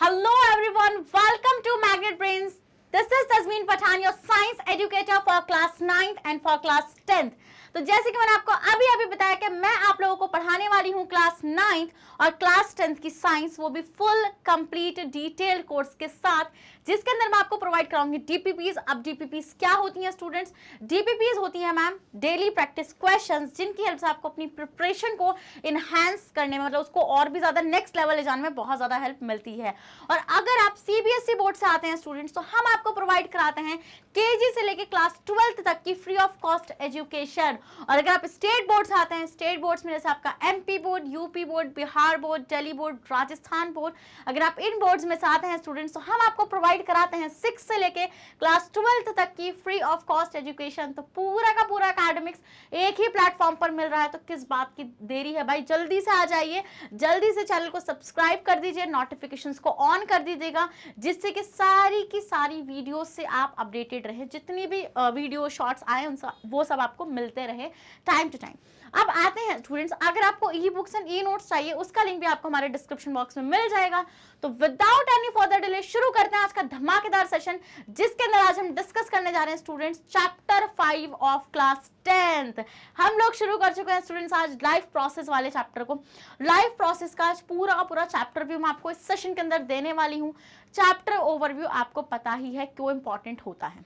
Hello everyone, welcome to Magnet Brains. This is Tasmeen Pathan, your science educator for class 9th and for class 10th. तो जैसे कि मैंने आपको अभी बताया कि मैं आप लोगों को पढ़ाने वाली हूँ क्लास 9th और क्लास 10th की साइंस, वो भी फुल कंप्लीट डिटेल कोर्स के साथ, जिसके अंदर मैं आपको प्रोवाइड कराऊंगी डीपीपीज। अब डीपीपीज क्या होती हैं स्टूडेंट्स? डीपीपीज होती हैं मैम डेली प्रैक्टिस क्वेश्चंस, जिनकी हेल्प से आपको अपनी प्रिपरेशन को इनहैंस करने में, मतलब उसको और भी ज्यादा नेक्स्ट लेवल ले जाने में बहुत ज्यादा हेल्प मिलती है। और अगर आप सीबीएसई बोर्ड से आते हैं स्टूडेंट्स, तो हम आपको प्रोवाइड कराते हैं केजी से लेकर क्लास 12th तक की फ्री ऑफ कॉस्ट एजुकेशन। और अगर आप स्टेट बोर्ड से आते हैं, स्टेट बोर्ड्स में जैसे आपका MP board, UP board, Bihar board, Delhi board, Rajasthan board, अगर आप इन बोर्ड्स में से आते हैं स्टूडेंट्स, तो हम आपको प्रोवाइड कराते हैं 6 से लेके क्लास 12th तक की फ्री ऑफ कॉस्ट एजुकेशन। तो पूरा का पूरा एकेडमिक्स एक ही प्लेटफॉर्म पर मिल रहा है, तो किस बात की देरी है भाई? जल्दी से आ जाइए, जल्दी से चैनल को सब्सक्राइब कर दीजिए, नोटिफिकेशंस को ऑन कर दीजिएगा, जिससे कि सारी की सारी वीडियो से आप अपडेटेड रहे। जितनी भी वीडियो शॉर्ट्स आए वो सब आपको मिलते रहे टाइम टू टाइम। अब आते हैं स्टूडेंट्स, अगर आपको e books and e notes चाहिए, उसका लिंक भी आपको हमारे डिस्क्रिप्शन बॉक्स में मिल जाएगा। तो विदाउट एनी फर्दर डिले शुरू करते हैं आज का धमाकेदार सेशन, जिसके अंदर आज हम डिस्कस करने जा रहे हैं students chapter 5 of class 10th। हम लोग शुरू कर चुके हैं स्टूडेंट्स आज लाइफ प्रोसेस वाले चैप्टर को। लाइफ प्रोसेस का आज पूरा का पूरा चैप्टर व्यू मैं आपको इस सेशन के अंदर देने वाली हूँ। चैप्टर ओवरव्यू आपको पता ही है क्यों इंपॉर्टेंट होता है।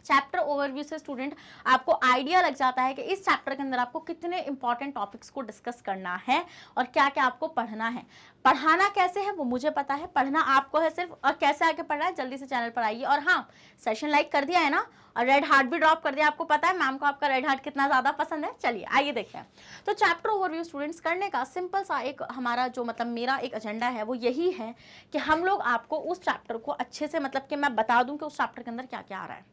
चैप्टर ओवरव्यू से स्टूडेंट आपको आइडिया लग जाता है कि इस चैप्टर के अंदर आपको कितने इंपॉर्टेंट टॉपिक्स को डिस्कस करना है और क्या क्या आपको पढ़ना है। पढ़ाना कैसे है वो मुझे पता है, पढ़ना आपको है सिर्फ, और कैसे आके पढ़ना है जल्दी से चैनल पर आइए। और हाँ, सेशन लाइक कर दिया है ना, और रेड हार्ट भी ड्रॉप कर दिया। आपको पता है मैम को आपका रेड हार्ट कितना ज्यादा पसंद है। चलिए आइए देखते हैं। तो चैप्टर ओवरव्यू स्टूडेंट्स करने का सिंपल सा एक हमारा जो मतलब मेरा एक एजेंडा है वो यही है कि हम लोग आपको उस चैप्टर को अच्छे से, मतलब कि मैं बता दूं कि उस चैप्टर के अंदर क्या क्या आ रहा है।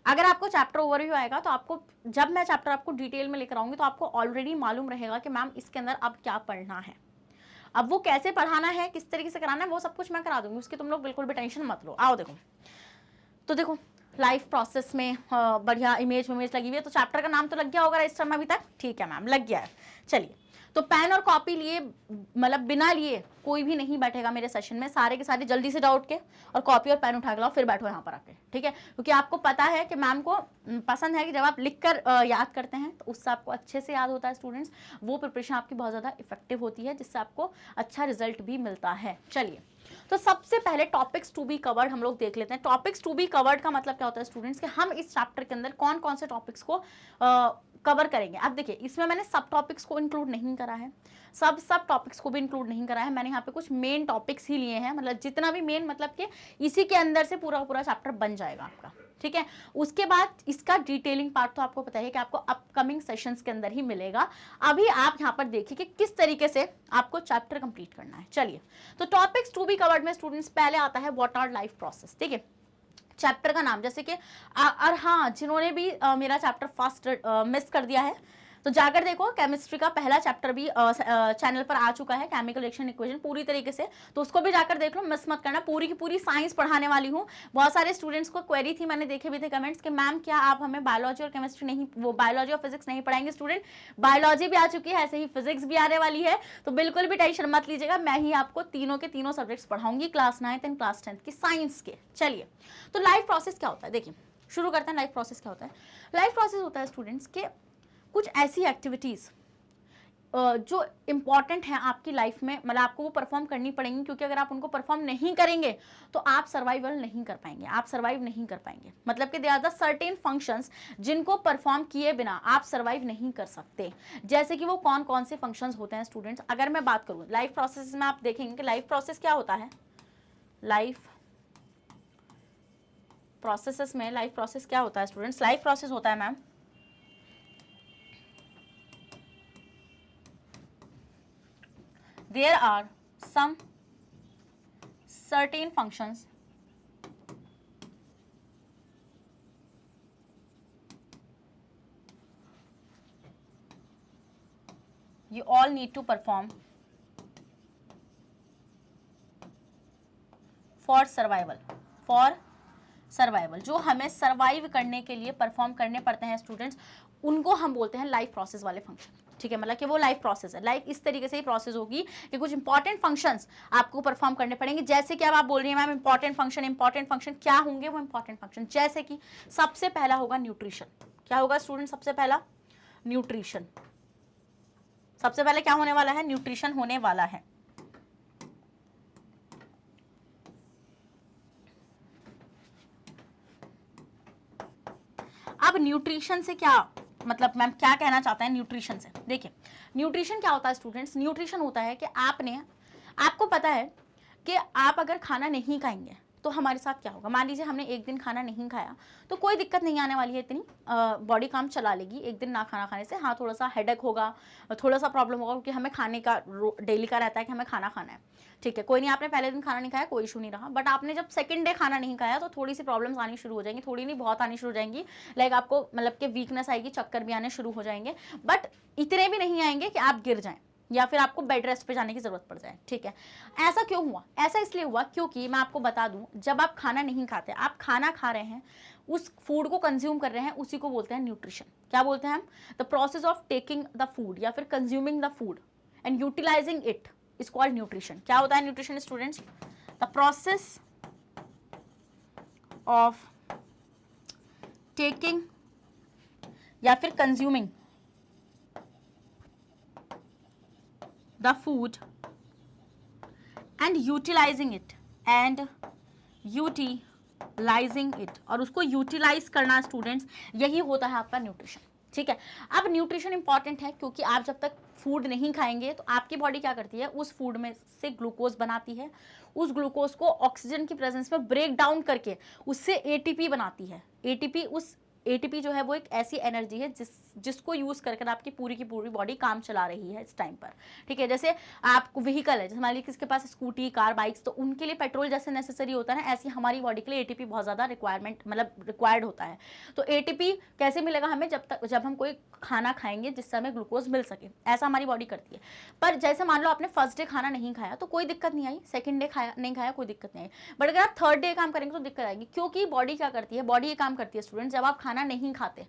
अगर आपको चैप्टर ओवरव्यू आएगा तो आपको, जब मैं चैप्टर आपको डिटेल में लेकर आऊंगी, तो आपको ऑलरेडी मालूम रहेगा कि मैम इसके अंदर अब क्या पढ़ना है। अब वो कैसे पढ़ाना है, किस तरीके से कराना है, वो सब कुछ मैं करा दूंगी, उसकी तुम लोग बिल्कुल भी टेंशन मत लो। आओ देखो, तो देखो लाइफ प्रोसेस में बढ़िया इमेज लगी हुई है। तो चैप्टर का नाम तो लग गया होगा इस समय अभी तक? ठीक है मैम, लग गया है। चलिए, तो पेन और कॉपी लिए, मतलब बिना लिए कोई भी नहीं बैठेगा मेरे सेशन में। सारे के सारे जल्दी से जाओ उठ के और कॉपी और पेन उठा के लाओ, फिर बैठो यहाँ पर आके, ठीक है? क्योंकि आपको पता है कि मैम को पसंद है कि जब आप लिखकर याद करते हैं तो उससे आपको अच्छे से याद होता है स्टूडेंट्स। वो प्रिपरेशन आपकी बहुत ज़्यादा इफेक्टिव होती है, जिससे आपको अच्छा रिजल्ट भी मिलता है। चलिए, तो सबसे पहले टॉपिक्स टू बी कवर्ड हम लोग देख लेते हैं। टॉपिक्स टू बी कवर्ड का मतलब क्या होता है स्टूडेंट्स, कि हम इस चैप्टर के अंदर कौन कौन से टॉपिक्स को कवर करेंगे। अब देखिए, इसमें मैंने सब टॉपिक्स को इंक्लूड नहीं करा है, सब टॉपिक्स को भी इंक्लूड नहीं करा है। मैंने यहाँ पे कुछ मेन टॉपिक्स ही लिए हैं, मतलब जितना भी मेन, मतलब कि इसी के अंदर से पूरा पूरा चैप्टर बन जाएगा आपका, ठीक है? उसके बाद इसका डिटेलिंग पार्ट तो आपको पता है कि आपको अपकमिंग सेशंस के अंदर ही मिलेगा। अभी आप यहाँ पर देखिए कि किस तरीके से आपको चैप्टर कंप्लीट करना है। चलिए, तो टॉपिक्स टू बी कवर्ड में स्टूडेंट्स पहले आता है व्हाट आर लाइफ प्रोसेस, ठीक है? चैप्टर का नाम, जैसे कि और हाँ, जिन्होंने भी मेरा चैप्टर फर्स्ट मिस कर दिया है, तो जाकर देखो, केमिस्ट्री का पहला चैप्टर भी चैनल पर आ चुका है, केमिकल रिएक्शन इक्वेशन पूरी तरीके से, तो उसको भी जाकर देख लो, मिस मत करना। पूरी की पूरी साइंस पढ़ाने वाली हूँ। बहुत सारे स्टूडेंट्स को क्वेरी थी, मैंने देखे भी थे कमेंट्स कि मैम क्या आप हमें बायोलॉजी और केमिस्ट्री नहीं, वो बायोलॉजी और फिजिक्स नहीं पढ़ाएंगे? स्टूडेंट, बायोलॉजी भी आ चुकी है, ऐसे ही फिजिक्स भी आने वाली है, तो बिल्कुल भी टेंशन मत लीजिएगा। मैं ही आपको तीनों के तीनों सब्जेक्ट्स पढ़ाऊंगी, class 9th and class 10th की साइंस के। चलिए, तो लाइफ प्रोसेस क्या होता है, देखिए शुरू करते हैं। लाइफ प्रोसेस क्या होता है? लाइफ प्रोसेस होता है स्टूडेंट्स के कुछ ऐसी एक्टिविटीज़ जो इम्पॉर्टेंट हैं आपकी लाइफ में, मतलब आपको वो परफॉर्म करनी पड़ेंगी, क्योंकि अगर आप उनको परफॉर्म नहीं करेंगे तो आप सर्वाइवल नहीं कर पाएंगे, आप सर्वाइव नहीं कर पाएंगे। मतलब कि there are the certain functions जिनको परफॉर्म किए बिना आप सर्वाइव नहीं कर सकते। जैसे कि वो कौन कौन से फंक्शंस होते हैं स्टूडेंट्स? अगर मैं बात करूँ लाइफ प्रोसेस में, आप देखेंगे कि लाइफ प्रोसेस क्या होता है। लाइफ प्रोसेसेस में लाइफ प्रोसेस क्या होता है स्टूडेंट्स? लाइफ प्रोसेस होता है ma'am, there are some certain functions you all need to perform for survival, जो हमें सर्वाइव करने के लिए परफॉर्म करने पड़ते हैं स्टूडेंट्स, उनको हम बोलते हैं लाइफ प्रोसेस वाले फंक्शन, ठीक है, मतलब कि वो लाइफ प्रोसेस है। लाइक इस तरीके से ही प्रोसेस होगी कि कुछ इंपॉर्टेंट फंक्शंस आपको परफॉर्म करने पड़ेंगे। जैसे कि अब आप बोल रही हैं मैम इंपॉर्टेंट फंक्शन क्या होंगे? वो इंपॉर्टेंट फंक्शन जैसे कि सबसे पहला होगा न्यूट्रिशन। क्या होगा स्टूडेंट? सबसे पहला न्यूट्रिशन। सबसे पहले क्या होने वाला है? न्यूट्रिशन होने वाला है। अब न्यूट्रिशन से क्या मतलब मैम क्या कहना चाहते हैं न्यूट्रिशन से? देखिए न्यूट्रिशन क्या होता है स्टूडेंट्स? न्यूट्रिशन होता है कि आपको पता है कि आप अगर खाना नहीं खाएंगे तो हमारे साथ क्या होगा। मान लीजिए हमने एक दिन खाना नहीं खाया तो कोई दिक्कत नहीं आने वाली है, इतनी बॉडी काम चला लेगी। एक दिन ना खाना खाने से हाँ थोड़ा सा हेडेक होगा, थोड़ा सा प्रॉब्लम होगा, क्योंकि हमें खाने का डेली का रहता है कि हमें खाना खाना है। ठीक है, कोई नहीं, आपने पहले दिन खाना नहीं खाया कोई इशू नहीं रहा, बट आपने जब सेकंड डे खाना नहीं खाया तो थोड़ी सी प्रॉब्लम्स आनी शुरू हो जाएंगी, थोड़ी नहीं बहुत आनी शुरू हो जाएंगी। लाइक आपको मतलब कि वीकनेस आएगी, चक्कर भी आने शुरू हो जाएंगे, बट इतने भी नहीं आएंगे कि आप गिर जाएं या फिर आपको बेड रेस्ट पे जाने की जरूरत पड़ जाए। ठीक है, ऐसा क्यों हुआ? ऐसा इसलिए हुआ क्योंकि मैं आपको बता दूं, जब आप खाना नहीं खाते, आप खाना खा रहे हैं, उस फूड को कंज्यूम कर रहे हैं, उसी को बोलते हैं न्यूट्रिशन। क्या बोलते हैं हम? The process of taking the food या फिर consuming the food and utilising it is called nutrition. क्या होता है nutrition students? The process of taking या फिर consuming the food and utilizing it और उसको यूटिलाइज करना स्टूडेंट्स, यही होता है आपका न्यूट्रिशन। ठीक है, अब न्यूट्रिशन इंपॉर्टेंट है क्योंकि आप जब तक फूड नहीं खाएंगे तो आपकी बॉडी क्या करती है? उस फूड में से ग्लूकोज बनाती है, उस ग्लूकोज को ऑक्सीजन की प्रेजेंस में ब्रेक डाउन करके उससे एटीपी बनाती है। एटीपी जो है वो एक ऐसी एनर्जी है जिसको यूज करके आपकी पूरी की पूरी बॉडी काम चला रही है इस टाइम पर। ठीक है, जैसे आपको व्हीकल है, जैसे मान लीजिए किसके पास स्कूटी कार बाइक्स, तो उनके लिए पेट्रोल जैसे नेसेसरी होता है ना, ऐसी हमारी बॉडी के लिए एटीपी बहुत ज्यादा रिक्वायर्ड होता है। तो एटीपी कैसे मिलेगा हमें? जब हम कोई खाना खाएंगे जिससे हमें ग्लूकोज मिल सके, ऐसा हमारी बॉडी करती है। पर जैसे मान लो आपने फर्स्ट डे खाना नहीं खाया तो कोई दिक्कत नहीं आई, सेकंड डे नहीं खाया कोई दिक्कत नहीं आई, बट अगर आप थर्ड डे काम करेंगे तो दिक्कत आएगी। क्योंकि बॉडी क्या करती है? बॉडी ये काम करती है स्टूडेंट, जब आप खाना नहीं खाते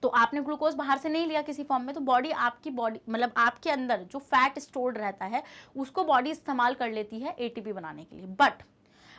तो आपने ग्लूकोज बाहर से नहीं लिया किसी फॉर्म में, तो बॉडी मतलब आपके अंदर जो फैट स्टोर्ड रहता है उसको बॉडी इस्तेमाल कर लेती है एटीपी बनाने के लिए। बट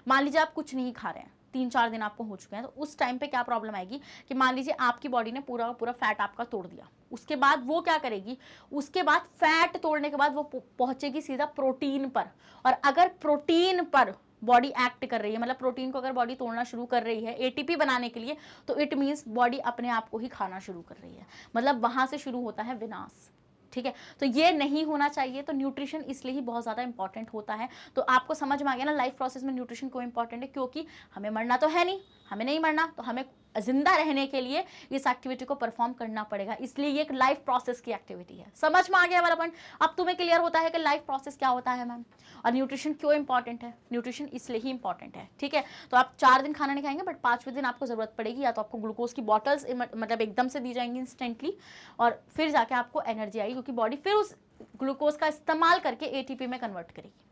मान लीजिए आप कुछ नहीं खा रहे हैं, 3-4 दिन आपको हो चुके हैं, तो उस टाइम पे क्या प्रॉब्लम आएगी कि मान लीजिए आपकी बॉडी ने पूरा पूरा फैट आपका तोड़ दिया, उसके बाद वो क्या करेगी? उसके बाद फैट तोड़ने के बाद वो पहुंचेगी सीधा प्रोटीन पर, और अगर प्रोटीन पर बॉडी एक्ट कर रही है, मतलब प्रोटीन को अगर बॉडी तोड़ना शुरू कर रही है एटीपी बनाने के लिए, तो इट मीन्स बॉडी अपने आप को ही खाना शुरू कर रही है, मतलब वहां से शुरू होता है विनाश। ठीक है, तो ये नहीं होना चाहिए। तो न्यूट्रिशन इसलिए ही बहुत ज़्यादा इंपॉर्टेंट होता है। तो आपको समझ में आ गया ना लाइफ प्रोसेस में न्यूट्रिशन क्यों इंपॉर्टेंट है? क्योंकि हमें मरना तो है नहीं, हमें नहीं मरना, तो हमें जिंदा रहने के लिए इस एक्टिविटी को परफॉर्म करना पड़ेगा, इसलिए ये एक लाइफ प्रोसेस की एक्टिविटी है। समझ में आ गया वाला पॉइंट? अब तुम्हें क्लियर होता है कि लाइफ प्रोसेस क्या होता है मैम, और न्यूट्रिशन क्यों इंपॉर्टेंट है? न्यूट्रिशन इसलिए ही इंपॉर्टेंट है। ठीक है, तो आप 4 दिन खाना नहीं खाएंगे, बट 5वें दिन आपको जरूरत पड़ेगी, या तो आपको ग्लूकोज की बॉटल्स मतलब एकदम से दी जाएंगी इंस्टेंटली, और फिर जाके आपको एनर्जी आएगी, क्योंकि बॉडी फिर उस ग्लूकोज का इस्तेमाल करके एटीपी में कन्वर्ट करेगी।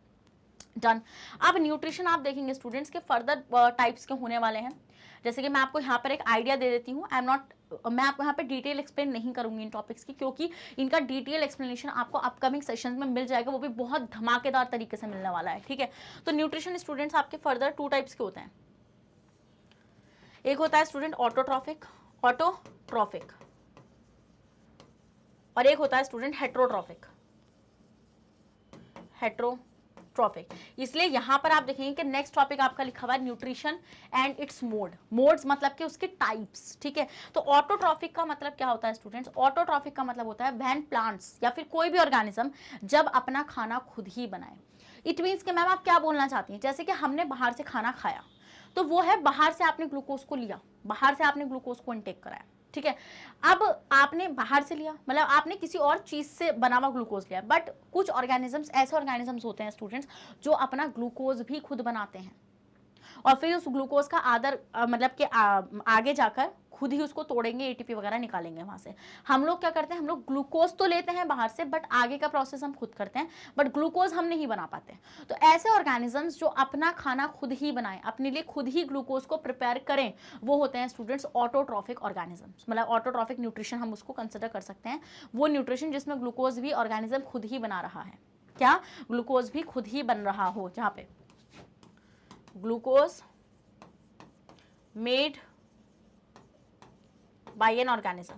डन। अब न्यूट्रिशन आप देखेंगे स्टूडेंट्स के फर्दर टाइप्स के होने वाले हैं। जैसे कि मैं आपको यहाँ पर एक आइडिया दे देती हूँ। मैं आपको यहाँ पे डिटेल एक्सप्लेन नहीं करूंगी इन टॉपिक्स की, क्योंकि इनका डिटेल एक्सप्लेनेशन आपको अपकमिंग सेशंस में मिल जाएगा, वो भी बहुत धमाकेदार तरीके से मिलने वाला है। ठीक है, तो न्यूट्रिशन स्टूडेंट्स आपके फर्दर 2 टाइप्स के होते हैं। एक होता है स्टूडेंट ऑटोट्रॉफिक, और एक होता है स्टूडेंट हेट्रोट्रॉफिक। इसलिए यहां पर आप देखेंगे कि नेक्स्ट टॉपिक आपका लिखा हुआ है न्यूट्रिशन एंड इट्स मोड्स, मतलब कि उसके टाइप्स। ठीक है, तो ऑटोट्रॉफिक का मतलब क्या होता है स्टूडेंट्स? ऑटोट्रॉफिक का मतलब होता है व्हेन प्लांट्स या फिर कोई भी ऑर्गेनिज्म जब अपना खाना खुद ही बनाए। इट मीन्स कि मैम आप क्या बोलना चाहती हैं? जैसे कि हमने बाहर से खाना खाया, तो वो है बाहर से आपने ग्लूकोज को लिया, बाहर से आपने ग्लूकोज को इनटेक कराया। ठीक है, अब आपने बाहर से लिया, मतलब आपने किसी और चीज से बना हुआ ग्लूकोज लिया, बट कुछ ऑर्गेनिजम्स ऐसे ऑर्गेनिजम्स होते हैं स्टूडेंट्स जो अपना ग्लूकोज भी खुद बनाते हैं। और फिर उस ग्लूकोज का मतलब कि आगे जाकर खुद ही उसको तोड़ेंगे, एटीपी वगैरह निकालेंगे वहां से। हम लोग क्या करते हैं, हम लोग ग्लूकोज तो लेते हैं बाहर से, बट आगे का प्रोसेस हम खुद करते हैं, बट ग्लूकोज हम नहीं बना पाते। तो ऐसे ऑर्गेनिजम्स जो अपना खाना खुद ही बनाएं, अपने लिए खुद ही ग्लूकोज को प्रिपेयर करें, वो होते हैं स्टूडेंट्स ऑटोट्रॉफिक ऑर्गेनिजम्स। मतलब ऑटोट्रॉफिक न्यूट्रिशन हम उसको कंसिडर कर सकते हैं, वो न्यूट्रिशन जिसमें ग्लूकोज भी ऑर्गेनिज्म खुद ही बना रहा है। क्या? ग्लूकोज भी खुद ही बन रहा हो, जहां पे glucose made by an organism.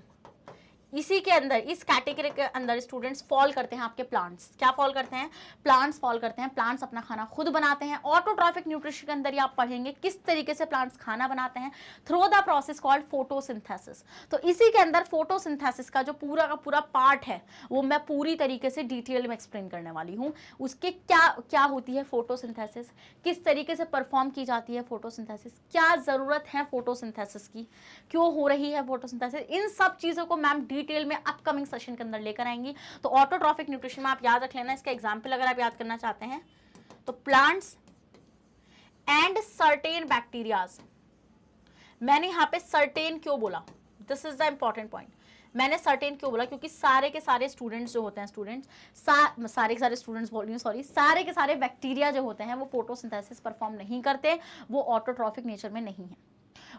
इसी के अंदर, इस कैटेगरी के अंदर स्टूडेंट्स फॉल करते हैं आपके प्लांट्स। क्या फॉल करते हैं? प्लांट्स फॉल करते हैं। प्लांट्स अपना खाना खुद बनाते हैं। ऑटोट्रॉफिक न्यूट्रिशन के अंदर ही आप पढ़ेंगे किस तरीके से प्लांट्स खाना बनाते हैं, through the process called photosynthesis. तो इसी के अंदर फोटोसिंथेसिस का जो पूरा का पूरा पार्ट है, वो मैं पूरी तरीके से डिटेल में एक्सप्लेन करने वाली हूँ। उसके क्या क्या होती है फोटोसिंथेसिस, किस तरीके से परफॉर्म की जाती है फोटोसिंथेसिस, क्या जरूरत है फोटोसिंथेसिस की, क्यों हो रही है फोटोसिंथेसिस, इन सब चीजों को मैम डिटेल में अपकमिंग सेशन के अंदर लेकर आएंगी। तो ऑटोट्रॉफिक न्यूट्रिशन में आप याद रख लेना, इसका एग्जांपल अगर आप याद करना चाहते हैं तो प्लांट्स एंड सर्टेन बैक्टीरियाज। मैंने यहां पे सर्टेन क्यों बोला, this is the important point. मैंने सर्टेन क्यों बोला, क्योंकि सारे के सारे स्टूडेंट्स जो होते हैं, सारे के सारे स्टूडेंट्स बोल रही हूँ, सॉरी, सारे के सारे बैक्टीरिया जो होते हैं वो फोटोसिंथेसिस परफॉर्म नहीं करते, वो ऑटोट्रॉफिक नेचर में नहीं है।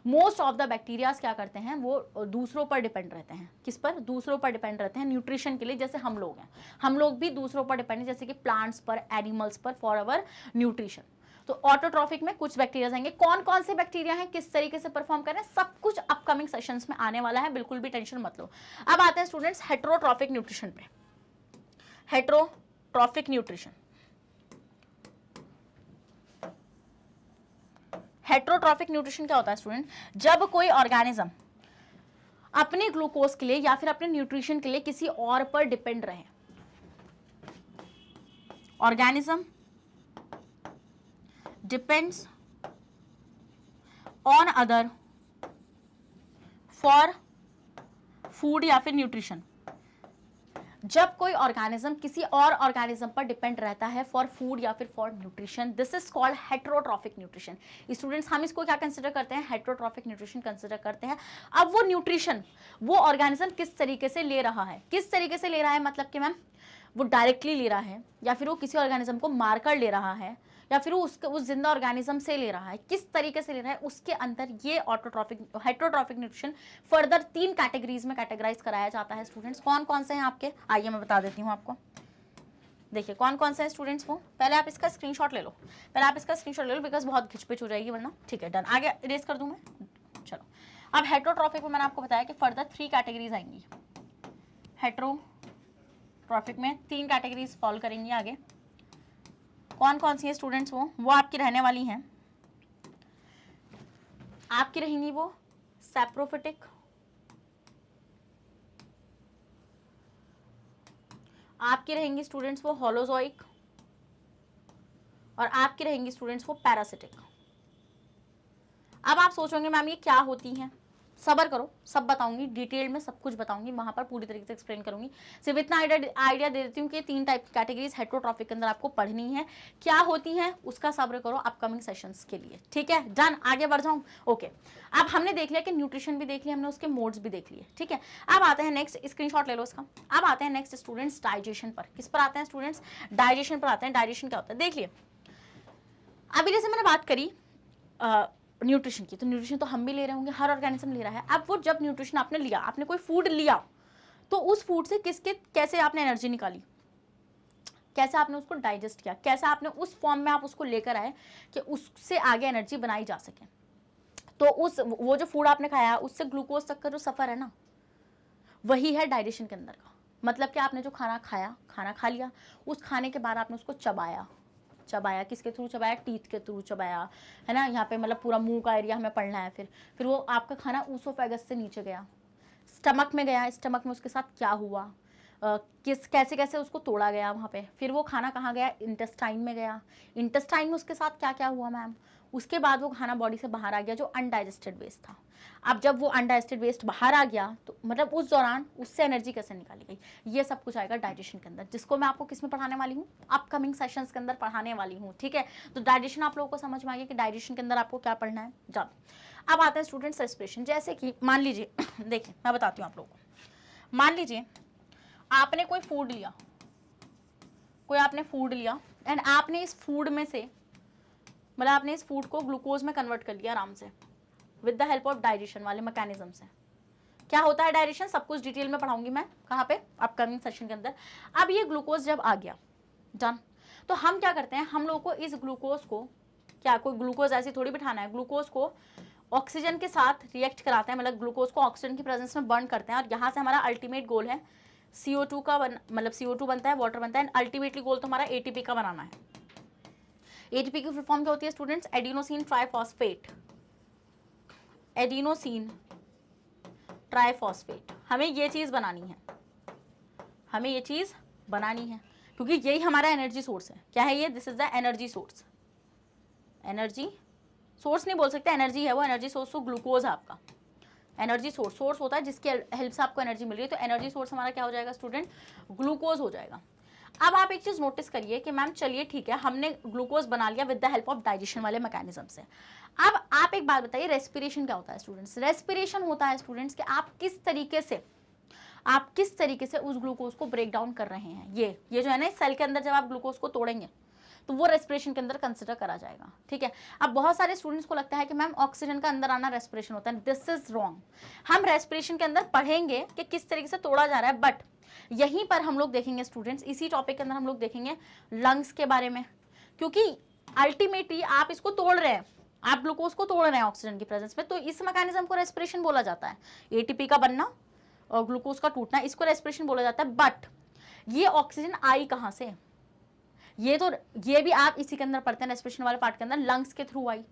मोस्ट ऑफ द बैक्टीरियाज क्या करते हैं, वो दूसरों पर डिपेंड रहते हैं। किस पर? दूसरों पर डिपेंड रहते हैं न्यूट्रिशन के लिए। जैसे हम लोग हैं, हम लोग भी दूसरों पर डिपेंड है, जैसे कि प्लांट्स पर, एनिमल्स पर, फॉर अवर न्यूट्रिशन। तो ऑटोट्रॉफिक में कुछ बैक्टीरिया आएंगे। कौन कौन से बैक्टीरिया हैं, किस तरीके से परफॉर्म कर रहे हैं, सब कुछ अपकमिंग सेशंस में आने वाला है, बिल्कुल भी टेंशन मत लो। अब आते हैं स्टूडेंट्स हेटेरोट्रॉफिक न्यूट्रिशन पे। हेटेरोट्रॉफिक न्यूट्रिशन, हेटेरोट्रॉफिक न्यूट्रिशन क्या होता है स्टूडेंट? जब कोई ऑर्गेनिज्म अपने ग्लूकोज के लिए या फिर अपने न्यूट्रिशन के लिए किसी और पर डिपेंड रहे। Organism depends on other for food या फिर न्यूट्रिशन। जब कोई ऑर्गेनिज्म किसी और ऑर्गेनिज्म पर डिपेंड रहता है फॉर फूड या फिर for nutrition, this is called heterotrophic nutrition. Students, हम इसको क्या कंसिडर करते हैं? हेटेरोट्रॉफिक न्यूट्रिशन कंसिडर करते हैं। अब वो न्यूट्रिशन वो ऑर्गेनिज्म किस तरीके से ले रहा है, किस तरीके से ले रहा है, मतलब कि मैम वो डायरेक्टली ले रहा है, या फिर वो किसी ऑर्गेनिज्म को मारकर ले रहा है, या फिर वो उस जिंदा ऑर्गेनिज्म से ले रहा है, किस तरीके से ले रहा है, उसके अंदर ये autotrophic heterotrophic nutrition further 3 categories में कैटेगराइज कराया जाता है। स्टूडेंट्स, कौन कौन से हैं आपके? आइए मैं बता देती हूँ आपको। देखिए कौन कौन से हैं स्टूडेंट्स वो। पहले आप इसका स्क्रीनशॉट ले लो, बिकॉज बहुत खिचपिच हो जाएगी वरना। ठीक है, डन। आगे इरेज कर दूं मैं। चलो, अब हेटेरोट्रॉफिक में मैंने आपको बताया कि फर्दर 3 कैटेगरीज आएंगी। हेटेरोट्रॉफिक में 3 कैटेगरीज फॉलो करेंगी आगे। कौन कौन सी है स्टूडेंट्स वो आपकी रहने वाली हैं। आपकी रहेंगी वो सैप्रोफिटिक, आपकी रहेंगी स्टूडेंट्स वो होलोजोइक, और आपकी रहेंगी स्टूडेंट्स वो पैरासिटिक। अब आप सोचोगे मैम ये क्या होती हैं? सब्र करो, सब बताऊंगी डिटेल में, सब कुछ बताऊंगी, वहां पर पूरी तरीके से एक्सप्लेन करूंगी। सिर्फ इतना आइडिया दे देती हूँ कि 3 टाइप की कैटेगरीज हेटेरोट्रॉफिक के अंदर आपको पढ़नी है, क्या होती हैं उसका सब्र करो अपकमिंग सेशंस के लिए। ठीक है, डन। आगे बढ़ जाऊं। ओके, अब हमने देख लिया कि न्यूट्रिशन भी देख लिया हमने, उसके मोड्स भी देख लिए। ठीक है, अब आते हैं नेक्स्ट, स्क्रीनशॉट ले लो इसका। अब आते हैं नेक्स्ट स्टूडेंट्स डाइजेशन पर। किस पर आते हैं स्टूडेंट्स? डाइजेशन पर आते हैं। डाइजेशन क्या होता है देख लिए। अभी जैसे मैंने बात करी न्यूट्रिशन की, तो न्यूट्रिशन तो हम भी ले रहे होंगे, हर ऑर्गेनिज्म ले रहा है। अब वो जब न्यूट्रिशन आपने लिया, आपने कोई फूड लिया, तो उस फूड से कैसे आपने एनर्जी निकाली, कैसे आपने उसको डाइजेस्ट किया, कैसे आपने उस फॉर्म में आप उसको लेकर आए कि उससे आगे एनर्जी बनाई जा सके। तो वो जो फूड आपने खाया उससे ग्लूकोज तक का जो सफर है ना, वही है डाइजेशन के अंदर का। मतलब कि आपने जो खाना खाया, खाना खा लिया, उस खाने के बाद आपने उसको चबाया। किसके थ्रू चबाया? टीथ के थ्रू चबाया, है ना। यहाँ पे मतलब पूरा मुंह का एरिया हमें पढ़ना है। फिर वो आपका खाना ऊसोफेगस से नीचे गया, स्टमक में गया। स्टमक में उसके साथ क्या हुआ, किस कैसे कैसे उसको तोड़ा गया वहाँ पे, फिर वो खाना कहाँ गया, इंटेस्टाइन में गया, इंटेस्टाइन में उसके साथ क्या क्या हुआ मैम, उसके बाद वो खाना बॉडी से बाहर आ गया जो अनडाइजेस्टेड वेस्ट था। अब जब वो अनडाइजेस्टेड वेस्ट बाहर आ गया तो मतलब उस दौरान उससे एनर्जी कैसे निकाली गई, ये सब कुछ आएगा डाइजेशन के अंदर, जिसको मैं आपको किस में पढ़ाने वाली हूँ, अपकमिंग सेशंस के अंदर पढ़ाने वाली हूँ। ठीक है, तो डाइजेशन आप लोगों को समझ में आ गया कि डाइजेशन के अंदर आपको क्या पढ़ना है। जाओ अब आते हैं स्टूडेंट्स रेस्पिरेशन। जैसे कि मान लीजिए देखिए मैं बताती हूँ आप लोगों को, मान लीजिए आपने कोई फूड लिया, आपने फूड लिया एंड आपने इस फूड में से मतलब आपने इस फूड को ग्लूकोज में कन्वर्ट कर लिया आराम से with the help of digestion वाले मैकेनिज्म से। क्या होता है डाइजेशन, सब कुछ डिटेल में पढ़ाऊंगी मैं, कहाँ पे, अपकमिंग सेशन के अंदर। अब ये ग्लूकोज जब आ गया डन, तो हम क्या करते हैं, हम लोगों को इस ग्लूकोज को, क्या कोई ग्लूकोज ऐसे थोड़ी बिठाना है, ग्लूकोज को ऑक्सीजन के साथ रिएक्ट कराते हैं, मतलब ग्लूकोज को ऑक्सीजन की प्रेजेंस में बर्न करते हैं और यहाँ से हमारा अल्टीमेट गोल है CO2 का मतलब CO2 बनता है, वाटर बनता है एंड अल्टीमेटली गोल तो हमारा ATP का बनाना है। ATP की फुल फॉर्म क्या होती है students, adenosine triphosphate, adenosine triphosphate. हमें ये चीज़ बनानी है, हमें ये चीज़ बनानी है क्योंकि यही हमारा एनर्जी सोर्स है। क्या है ये, this is the energy source, energy source नहीं बोल सकते, एनर्जी है वो, एनर्जी सोर्स तो ग्लूकोज है आपका, एनर्जी सोर्स होता है जिसके हेल्प से आपको एनर्जी मिल रही है, तो एनर्जी सोर्स हमारा क्या हो जाएगा स्टूडेंट, ग्लूकोज हो जाएगा। अब आप एक चीज़ नोटिस करिए कि मैम चलिए ठीक है हमने ग्लूकोज बना लिया with the help of digestion वाले मैकेनिज्म से। अब आप एक बात बताइए, रेस्पिरेशन क्या होता है स्टूडेंट्स, रेस्पिरेशन होता है स्टूडेंट्स कि आप किस तरीके से उस ग्लूकोज को ब्रेक डाउन कर रहे हैं। ये जो है ना सेल के अंदर जब आप ग्लूकोज को तोड़ेंगे तो वो रेस्पिरेशन के अंदर कंसिडर करा जाएगा। ठीक है, अब बहुत सारे स्टूडेंट्स को लगता है कि मैम ऑक्सीजन का अंदर आना रेस्पिरेशन होता है, दिस इज रॉन्ग। हम रेस्पिरेशन के अंदर पढ़ेंगे कि किस तरीके से तोड़ा जा रहा है, बट यहीं पर हम लोग देखेंगे स्टूडेंट्स, इसी टॉपिक के अंदर हम लोग देखेंगे लंग्स के बारे में, क्योंकि अल्टीमेटली आप इसको तोड़ रहे हैं, आप ग्लूकोज को तोड़ रहे हैं ऑक्सीजन की प्रेजेंस में, तो इस मैकेनिज्म को रेस्पिरेशन बोला जाता है। ATP का बनना और ग्लूकोज का टूटना, इसको रेस्पिरेशन बोला जाता है। बट ये ऑक्सीजन आई कहाँ से, ये भी आप इसी के अंदर पढ़ते हैं, रेस्पिरेशन वाले पार्ट के अंदर, लंग्स के थ्रू आई।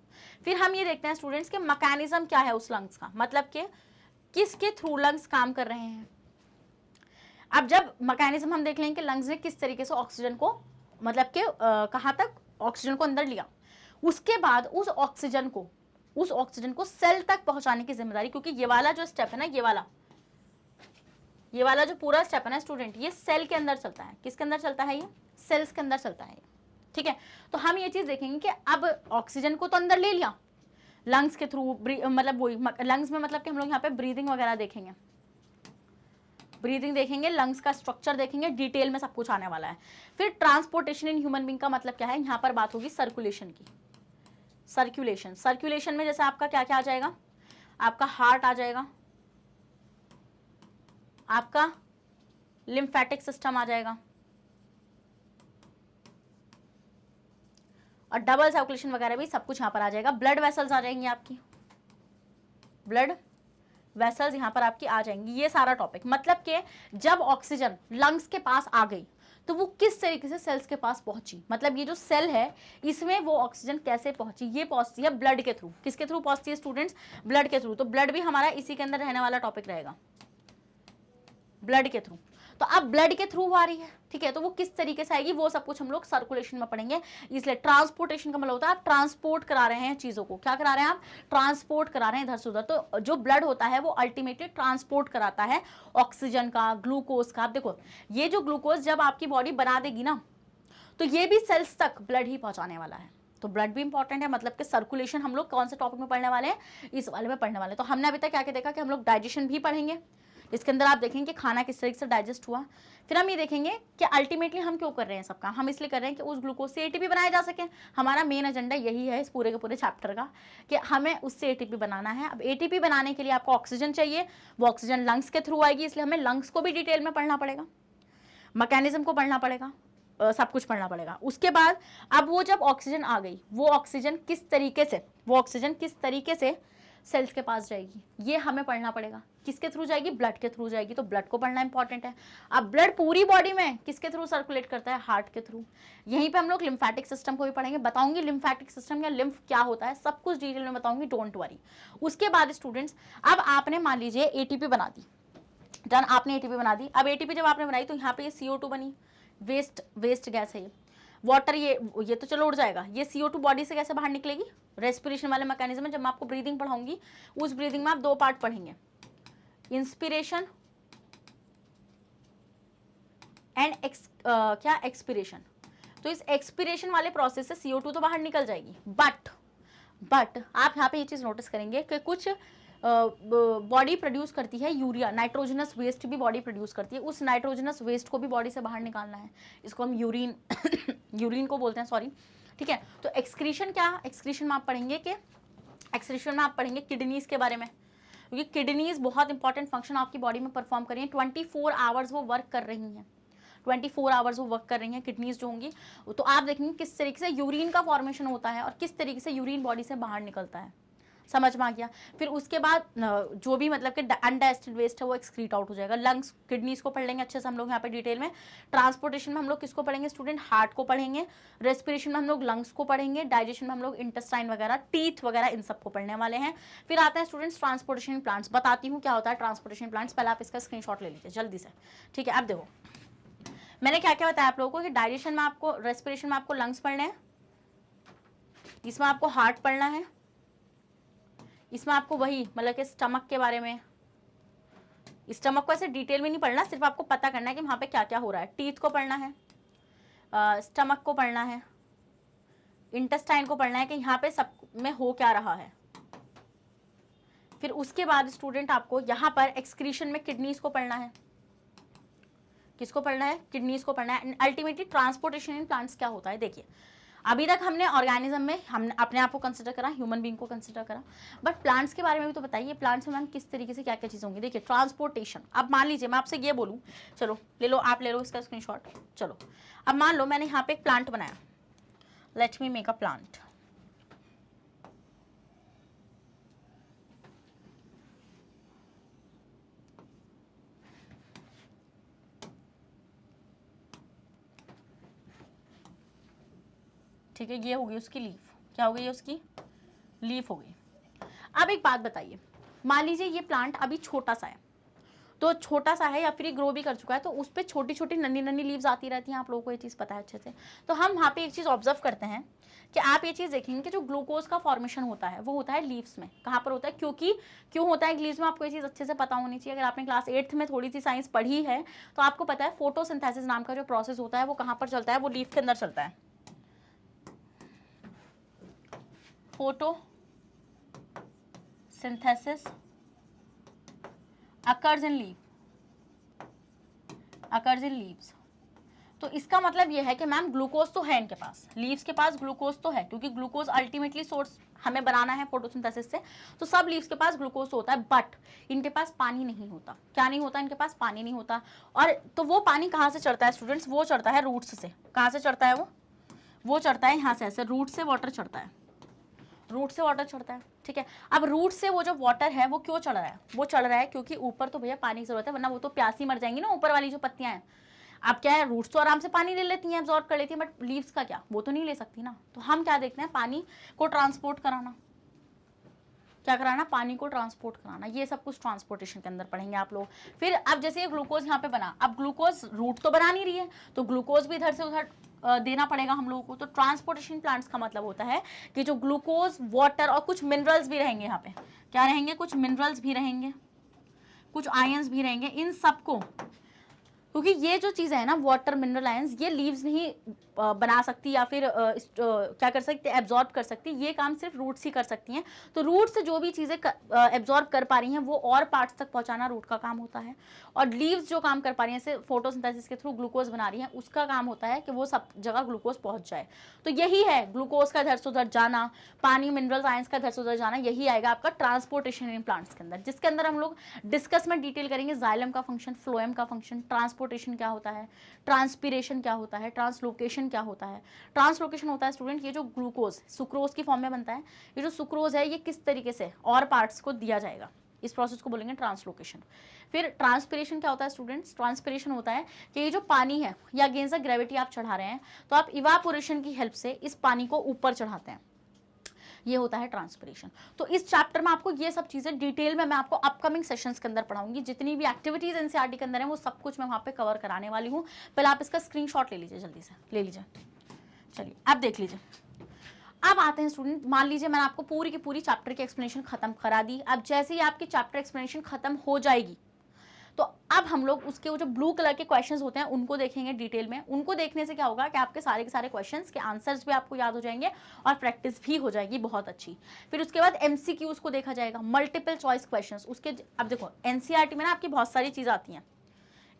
फिर हम ये देखते हैं स्टूडेंट्स के मैकेनिज्म क्या है उस लंग्स का, मतलब कि किसके थ्रू लंग्स काम कर रहे हैं। अब जब मैकेनिज्म हम देख लेंगे कि लंग्स ने किस तरीके से ऑक्सीजन को मतलब कि कहाँ तक ऑक्सीजन को अंदर लिया, उसके बाद उस ऑक्सीजन को सेल तक पहुंचाने की जिम्मेदारी, क्योंकि ये वाला जो स्टेप है ना, ये वाला जो पूरा स्टेप है ना स्टूडेंट, ये सेल के अंदर चलता है। किसके अंदर चलता है, ये सेल्स के अंदर चलता है। ठीक है, तो हम ये चीज देखेंगे कि अब ऑक्सीजन को तो अंदर ले लिया लंग्स के थ्रू, मतलब वही लंग्स में, मतलब कि हम लोग यहाँ पे ब्रीदिंग वगैरह देखेंगे, ब्रीदिंग देखेंगे, लंग्स का स्ट्रक्चर देखेंगे, डिटेल में सब कुछ आने वाला है। फिर ट्रांसपोर्टेशन इन ह्यूमन बीइंग का मतलब क्या है, यहाँ पर बात होगी सर्कुलेशन की। सर्कुलेशन में जैसे आपका क्या क्या आ जाएगा, आपका हार्ट आ जाएगा, आपका लिम्फेटिक सिस्टम आ जाएगा और डबल सर्कुलेशन वगैरह भी सब कुछ यहाँ पर आ जाएगा। ब्लड वेसल्स आ जाएंगी आपकी, ब्लड वेसल्स यहाँ पर आपकी आ जाएंगी। ये सारा टॉपिक, मतलब कि जब ऑक्सीजन लंग्स के पास आ गई तो वो किस तरीके से सेल्स के पास पहुंची, मतलब ये जो सेल है इसमें वो ऑक्सीजन कैसे पहुंची, ये पहुंचती है ब्लड के थ्रू। किसके थ्रू पहुंचती है स्टूडेंट्स, ब्लड के थ्रू। तो ब्लड भी हमारा इसी के अंदर रहने वाला टॉपिक रहेगा, ब्लड के थ्रू। तो अब ब्लड के थ्रू आ रही है, ठीक है, तो वो किस तरीके से आएगी वो सब कुछ हम लोग सर्कुलेशन में पढ़ेंगे। इसलिए ट्रांसपोर्टेशन का मतलब होता है आप ट्रांसपोर्ट करा रहे हैं चीजों को, क्या करा रहे हैं आप, ट्रांसपोर्ट करा रहे हैं इधर से उधर। तो जो ब्लड होता है वो अल्टीमेटली ट्रांसपोर्ट कराता है ऑक्सीजन का, ग्लूकोज का। आप देखो ये जो ग्लूकोज जब आपकी बॉडी बना देगी ना, तो ये भी सेल्स तक ब्लड ही पहुंचाने वाला है। तो ब्लड भी इंपॉर्टेंट है, मतलब कि सर्कुलेशन हम लोग कौन से टॉपिक में पढ़ने वाले हैं, इस वाले में पढ़ने वाले हैं। तो हमने अभी तक क्या क्या देखा कि हम लोग डाइजेशन भी पढ़ेंगे, इसके अंदर आप देखेंगे कि खाना किस तरीके से डाइजेस्ट हुआ। फिर हम ये देखेंगे कि अल्टीमेटली हम क्यों कर रहे हैं सब काम, हम इसलिए कर रहे हैं कि उस ग्लूकोज से ATP बनाया जा सके। हमारा मेन एजेंडा यही है इस पूरे के पूरे चैप्टर का कि हमें उससे ATP बनाना है। अब ATP बनाने के लिए आपको ऑक्सीजन चाहिए, वो ऑक्सीजन लंग्स के थ्रू आएगी, इसलिए हमें लंग्स को भी डिटेल में पढ़ना पड़ेगा, मैकेनिज्म को पढ़ना पड़ेगा, सब कुछ पढ़ना पड़ेगा। उसके बाद अब वो जब ऑक्सीजन आ गई, वो ऑक्सीजन किस तरीके से सेल्स के पास जाएगी, ये हमें पढ़ना पड़ेगा। किसके थ्रू जाएगी, ब्लड के थ्रू जाएगी, तो ब्लड को पढ़ना इंपॉर्टेंट है। अब ब्लड पूरी बॉडी में किसके थ्रू सर्कुलेट करता है, हार्ट के थ्रू। यहीं पे हम लोग लिम्फेटिक सिस्टम को भी पढ़ेंगे, बताऊंगी लिम्फेटिक सिस्टम या लिम्फ क्या होता है, सब कुछ डिटेल में बताऊंगी, डोंट वरी। उसके बाद स्टूडेंट्स अब आपने मान लीजिए ATP बना दी, डन, आपने एटीपी बना दी। अब एटीपी जब आपने बनाई तो यहाँ पे ये CO2 बनी, वेस्ट गैस है ये। वाटर ये तो चलो उड़ जाएगा, ये CO2 बॉडी से कैसे बाहर निकलेगी, रेस्पिरेशन वाले मैकेनिज्म में। जब मैं आपको ब्रीदिंग पढ़ाऊंगी उस ब्रीदिंग में आप 2 पार्ट पढ़ेंगे, इंस्पिरेशन एंड एक्सपिरेशन। तो इस एक्सपिरेशन वाले प्रोसेस से CO2 तो बाहर निकल जाएगी, बट आप यहाँ पे ये चीज नोटिस करेंगे कि कुछ बॉडी प्रोड्यूस करती है यूरिया, नाइट्रोजनस वेस्ट भी बॉडी प्रोड्यूस करती है। उस नाइट्रोजनस वेस्ट को भी बॉडी से बाहर निकालना है, इसको हम यूरिन यूरिन को बोलते हैं, सॉरी, ठीक है। तो एक्सक्रीशन क्या, एक्सक्रीशन में आप पढ़ेंगे कि एक्सक्रीशन में आप पढ़ेंगे किडनीज के बारे में, क्योंकि किडनीज बहुत इंपॉर्टेंट फंक्शन आपकी बॉडी में परफॉर्म कर रही हैं। 24 आवर्स वो वर्क कर रही हैं, 24 आवर्स वो वर्क कर रही हैं किडनीज जो होंगी। तो आप देखेंगे किस तरीके से यूरिन का फॉर्मेशन होता है और किस तरीके से यूरिन बॉडी से बाहर निकलता है, समझ में आ गया। फिर उसके बाद जो भी मतलब कि अनडाइजेस्टेड वेस्ट है वो एक्सक्रीट आउट हो जाएगा। लंग्स, किडनीज को पढ़ लेंगे अच्छे से हम लोग यहाँ पे डिटेल में। ट्रांसपोर्टेशन में हम लोग किसको पढ़ेंगे स्टूडेंट, हार्ट को पढ़ेंगे। रेस्पिरेशन में हम लोग लंग्स को पढ़ेंगे। डाइजेशन में हम लोग इंटेस्टाइन वगैरह, टीथ वगैरह, इन सबको पढ़ने वाले हैं। फिर आते हैं स्टूडेंट्स ट्रांसपोर्टेशन प्लांट्स। बताती हूँ क्या होता है ट्रांसपोर्टेशन प्लांट्स, पहले आप इसका स्क्रीनशॉट ले लीजिए जल्दी से, ठीक है। अब देखो मैंने क्या क्या बताया आप लोगों को कि डाइजेशन में आपको, रेस्पिरेशन में आपको लंग्स पढ़ने हैं, इसमें आपको हार्ट पढ़ना है, इसमें आपको वही मतलब कि स्टमक के बारे में, स्टमक को ऐसे डिटेल में नहीं पढ़ना, सिर्फ आपको पता करना है कि वहाँ पे क्या क्या हो रहा है। टीथ को पढ़ना है, स्टमक को पढ़ना है, इंटेस्टाइन को पढ़ना है कि यहाँ पे सब में हो क्या रहा है। फिर उसके बाद स्टूडेंट आपको यहाँ पर एक्सक्रीशन में किडनीज को पढ़ना है। किसको पढ़ना है, किडनीज को पढ़ना है। अल्टीमेटली ट्रांसपोर्टेशन इन प्लांट्स क्या होता है, देखिए अभी तक हमने ऑर्गेनिज्म में हमने अपने आप को कंसिडर करा, ह्यूमन बीइंग को कंसिडर करा, बट प्लांट्स के बारे में भी तो बताइए, प्लांट्स में मैम किस तरीके से क्या क्या चीज़ होंगी। देखिए ट्रांसपोर्टेशन, अब मान लीजिए मैं आपसे ये बोलूँ, चलो ले लो, आप ले लो इसका स्क्रीनशॉट। चलो अब मान लो मैंने यहाँ पे एक प्लांट बनाया, let me make a plant. ठीक है, ये हो गई उसकी लीफ, क्या हो गई है उसकी लीफ हो गई। अब एक बात बताइए, मान लीजिए ये प्लांट अभी छोटा सा है, तो छोटा सा है या फिर ये ग्रो भी कर चुका है, तो उस पर छोटी छोटी नन्ही नन्ही लीव्स आती रहती हैं, आप लोगों को ये चीज़ पता है अच्छे से। तो हम वहाँ पे एक चीज़ ऑब्जर्व करते हैं कि आप ये चीज़ देखेंगे कि जो ग्लूकोज का फॉर्मेशन होता है वो होता है लीव्स में। कहाँ पर होता है, क्यों होता है लीव्स में, आपको ये चीज़ अच्छे से पता होनी चाहिए। अगर आपने क्लास 8th में थोड़ी सी साइंस पढ़ी है तो आपको पता है फोटोसिंथेसिस नाम का जो प्रोसेस होता है वो कहाँ पर चलता है, वो लीफ के अंदर चलता है। photosynthesis occurs in leaves। तो इसका मतलब ये है कि मैम ग्लूकोज तो है इनके पास, लीव्स के पास ग्लूकोज तो है, क्योंकि ग्लूकोज अल्टीमेटली सोर्स हमें बनाना है फोटोसिंथेसिस से, तो सब लीव्स के पास ग्लूकोज होता है, बट इनके पास पानी नहीं होता। क्या नहीं होता, इनके पास पानी नहीं होता। और तो वो पानी कहाँ से चढ़ता है स्टूडेंट्स, वो चढ़ता है रूट्स से। कहाँ से चढ़ता है वो चढ़ता है यहाँ से, ऐसे रूट से वाटर चढ़ता है, रूट से वाटर चढ़ता है, ठीक है। अब रूट से वो जो वाटर है वो क्यों चढ़ रहा है, वो चढ़ रहा है क्योंकि ऊपर तो भैया पानी की जरूरत है, वरना वो तो प्यासी मर जाएंगी ना, ऊपर वाली जो पत्तियां हैं। अब क्या है, रूट्स तो आराम से पानी ले लेती हैं, एब्जॉर्ब कर लेती हैं, बट लीव्स का क्या, वो तो नहीं ले सकती ना। तो हम क्या देखते हैं, पानी को ट्रांसपोर्ट कराना, क्या कराना, पानी को ट्रांसपोर्ट कराना। ये सब कुछ ट्रांसपोर्टेशन के अंदर पढ़ेंगे आप लोग। फिर अब जैसे ये ग्लूकोज यहाँ पे बना, अब ग्लूकोज रूट तो बना नहीं रही है, तो ग्लूकोज भी इधर से उधर देना पड़ेगा हम लोगों को। तो ट्रांसपोर्टेशन प्लांट्स का मतलब होता है कि जो ग्लूकोज, वाटर और कुछ मिनरल्स भी रहेंगे यहाँ पे, क्या रहेंगे, कुछ मिनरल्स भी रहेंगे, कुछ आयंस भी रहेंगे, इन सबको, क्योंकि ये जो चीज़ है ना वाटर, मिनरल, आयंस, ये लीव्स नहीं बना सकती या फिर क्या कर सकती, एब्जॉर्ब कर सकती, ये काम सिर्फ रूट्स ही कर सकती हैं। तो रूट से जो भी चीज़ें एब्जॉर्ब कर पा रही हैं वो और पार्ट्स तक पहुंचाना रूट का काम होता है, और लीव्स जो काम कर पा रही हैं, जैसे फोटोसिंथेसिस के थ्रू ग्लूकोज बना रही हैं, उसका काम होता है कि वो सब जगह ग्लूकोज पहुंच जाए। तो यही है ग्लूकोज का इधर से उधर जाना, पानी, मिनरल्स, आयंस का इधर से उधर जाना, यही आएगा आपका ट्रांसपोर्टेशन इन प्लांट्स के अंदर, जिसके अंदर हम लोग डिस्कस में डिटेल करेंगे जाइलम का फंक्शन, फ्लोएम का फंक्शन, ट्रांसपोर्टेशन क्या होता है, ट्रांसपीरेशन क्या होता है, ट्रांसलोकेशन क्या होता है। ट्रांसलोकेशन होता है स्टूडेंट, ये जो ग्लूकोज सुक्रोज की फॉर्म में बनता है, ये जो सुक्रोज है ये किस तरीके से और पार्ट्स को दिया जाएगा, इस प्रोसेस को बोलेंगे ट्रांसलोकेशन। फिर ट्रांसपीरेशन क्या होता है स्टूडेंट्स, ट्रांसपीरेशन होता है कि ये जो पानी है या अगेंस्ट द ग्रेविटी आप चढ़ा रहे हैं, तो आप इवापोरेशन की हेल्प से इस पानी को ऊपर चढ़ाते हैं। ये होता है ट्रांसपिरेशन। तो इस चैप्टर में आपको ये सब चीज़ें डिटेल में मैं आपको अपकमिंग सेशंस के अंदर पढ़ाऊंगी। जितनी भी एक्टिविटीज़ एनसीईआरटी के अंदर है वो सब कुछ मैं वहाँ पे कवर कराने वाली हूँ। पहले आप इसका स्क्रीनशॉट ले लीजिए, जल्दी से ले लीजिए। चलिए अब देख लीजिए। अब आते हैं स्टूडेंट, मान लीजिए मैंने आपको पूरी की पूरी चैप्टर की एक्सप्लेनेशन खत्म करा दी। अब जैसे ही आपकी चैप्टर एक्सप्लेनेशन खत्म हो जाएगी तो अब हम लोग उसके वो जो ब्लू कलर के क्वेश्चंस होते हैं उनको देखेंगे डिटेल में। उनको देखने से क्या होगा कि आपके सारे के सारे क्वेश्चंस के आंसर्स भी आपको याद हो जाएंगे और प्रैक्टिस भी हो जाएगी बहुत अच्छी। फिर उसके बाद एमसीक्यूज को देखा जाएगा, मल्टीपल चॉइस क्वेश्चंस उसके। अब देखो एनसीईआरटी में ना आपकी बहुत सारी चीज़ आती हैं।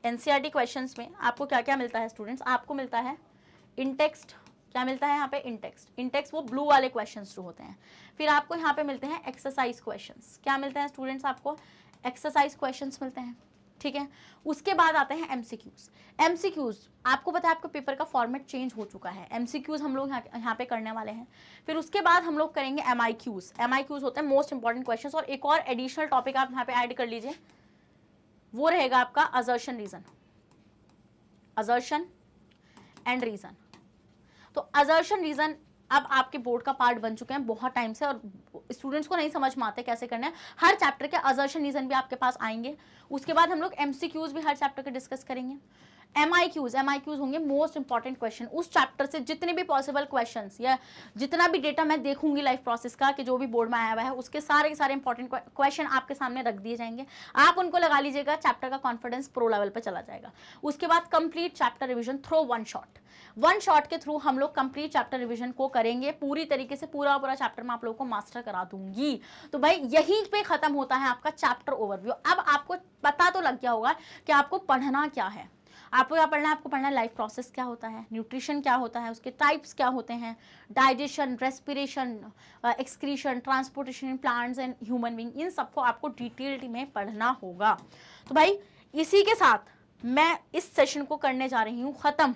एनसीईआरटी क्वेश्चंस में आपको क्या क्या मिलता है स्टूडेंट्स, आपको मिलता है इनटेक्स्ट। क्या मिलता है यहाँ पे, इनटेक्स्ट। इनटेक्स्ट वो ब्लू वाले क्वेश्चंस जो होते हैं। फिर आपको यहाँ पे मिलते हैं एक्सरसाइज क्वेश्चंस। क्या मिलते हैं स्टूडेंट्स, आपको एक्सरसाइज क्वेश्चंस मिलते हैं, ठीक है। उसके बाद आते हैं एमसीक्यूज। एमसीक्यूज आपको पता है आपका पेपर का फॉर्मेट चेंज हो चुका है। एमसीक्यूज हम लोग यहाँ पे करने वाले हैं। फिर उसके बाद हम लोग करेंगे एमआईक्यूज। एमआईक्यूज होते हैं मोस्ट इंपॉर्टेंट क्वेश्चंस। और एक और एडिशनल टॉपिक आप यहाँ पे ऐड कर लीजिए, वो रहेगा आपका assertion reason, assertion and reason. तो असर्शन रीजन अब आपके बोर्ड का पार्ट बन चुके हैं बहुत टाइम से, और स्टूडेंट्स को नहीं समझ में आते कैसे करना है। हर चैप्टर के असर्शन रीजन भी आपके पास आएंगे। उसके बाद हम लोग एमसीक्यूज भी हर चैप्टर के डिस्कस करेंगे। एमआईक्यूज होंगे मोस्ट इंपॉर्टेंट क्वेश्चन उस चैप्टर से, जितने भी पॉसिबल क्वेश्चंस या जितना भी डेटा मैं देखूंगी लाइफ प्रोसेस का कि जो भी बोर्ड में आया हुआ है उसके सारे के सारे इंपॉर्टेंट क्वेश्चन आपके सामने रख दिए जाएंगे। आप उनको लगा लीजिएगा, चैप्टर का कॉन्फिडेंस प्रो लेवल पर चला जाएगा। उसके बाद complete chapter revision through one shot के थ्रू हम लोग कंप्लीट चैप्टर रिवीजन को करेंगे पूरी तरीके से। पूरा चैप्टर मैं आप लोगों को मास्टर करा दूंगी। तो भाई यहीं पे खत्म होता है आपका चैप्टर ओवरव्यू। अब आपको पता तो लग गया होगा कि आपको पढ़ना क्या है। आपको क्या पढ़ना है, आपको पढ़ना है लाइफ प्रोसेस क्या होता है, न्यूट्रिशन क्या होता है, उसके टाइप्स क्या होते हैं, digestion, respiration, excretion, transportation in plants and human being, इन सबको आपको डिटेल्ड में पढ़ना होगा। तो भाई इसी के साथ मैं इस सेशन को करने जा रही हूँ खत्म।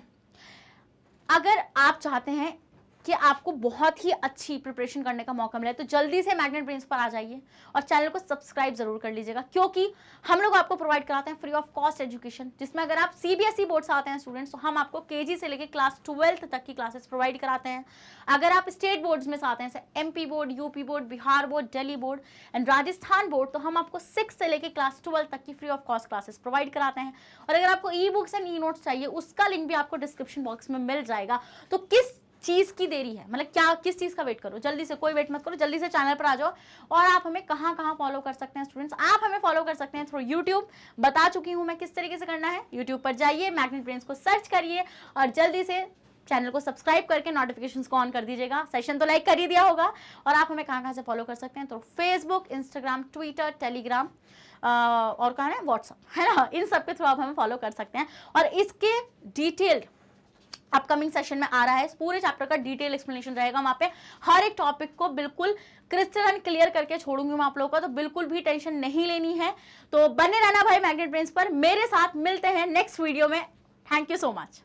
अगर आप चाहते हैं कि आपको बहुत ही अच्छी प्रिपरेशन करने का मौका मिले तो जल्दी से मैग्नेट ब्रेन्स पर आ जाइए और चैनल को सब्सक्राइब जरूर कर लीजिएगा, क्योंकि हम लोग आपको प्रोवाइड कराते हैं फ्री ऑफ कॉस्ट एजुकेशन, जिसमें अगर आप सीबीएसई बोर्ड से आते हैं स्टूडेंट्स तो हम आपको केजी से लेकर क्लास 12th तक की क्लासेस प्रोवाइड कराते हैं। अगर आप स्टेट बोर्ड्स में से आते हैं जैसे MP board, UP board, Bihar board, Delhi board and Rajasthan board, तो हम आपको 6 से लेकर क्लास 12 तक की free of cost classes provide कराते हैं। और अगर आपको e books and e notes चाहिए उसका लिंक भी आपको डिस्क्रिप्शन बॉक्स में मिल जाएगा। तो किस चीज की देरी है, मतलब क्या किस चीज का वेट करो, जल्दी से, कोई वेट मत करो, जल्दी से चैनल पर आ जाओ। और आप हमें कहाँ कहाँ फॉलो कर सकते हैं स्टूडेंट्स, आप हमें फॉलो कर सकते हैं थ्रू यूट्यूब। बता चुकी हूँ मैं किस तरीके से करना है। यूट्यूब पर जाइए, मैग्नेट ब्रेन्स को सर्च करिए और जल्दी से चैनल को सब्सक्राइब करके नोटिफिकेशंस को ऑन कर दीजिएगा। सेशन तो लाइक कर ही दिया होगा। और आप हमें कहाँ से फॉलो कर सकते हैं, तो फेसबुक, इंस्टाग्राम, ट्विटर, टेलीग्राम और कहाँ है, व्हाट्सअप, है ना, इन सब के थ्रू आप हमें फॉलो कर सकते हैं। और इसके डिटेल्ड अपकमिंग सेशन में आ रहा है, पूरे चैप्टर का डिटेल एक्सप्लेनेशन रहेगा। वहां पे हर एक टॉपिक को बिल्कुल क्रिस्टल एंड क्लियर करके छोड़ूंगी मैं आप लोगों का, तो बिल्कुल भी टेंशन नहीं लेनी है। तो बने रहना भाई मैग्नेट ब्रेन्स पर। मेरे साथ मिलते हैं नेक्स्ट वीडियो में। Thank you so much.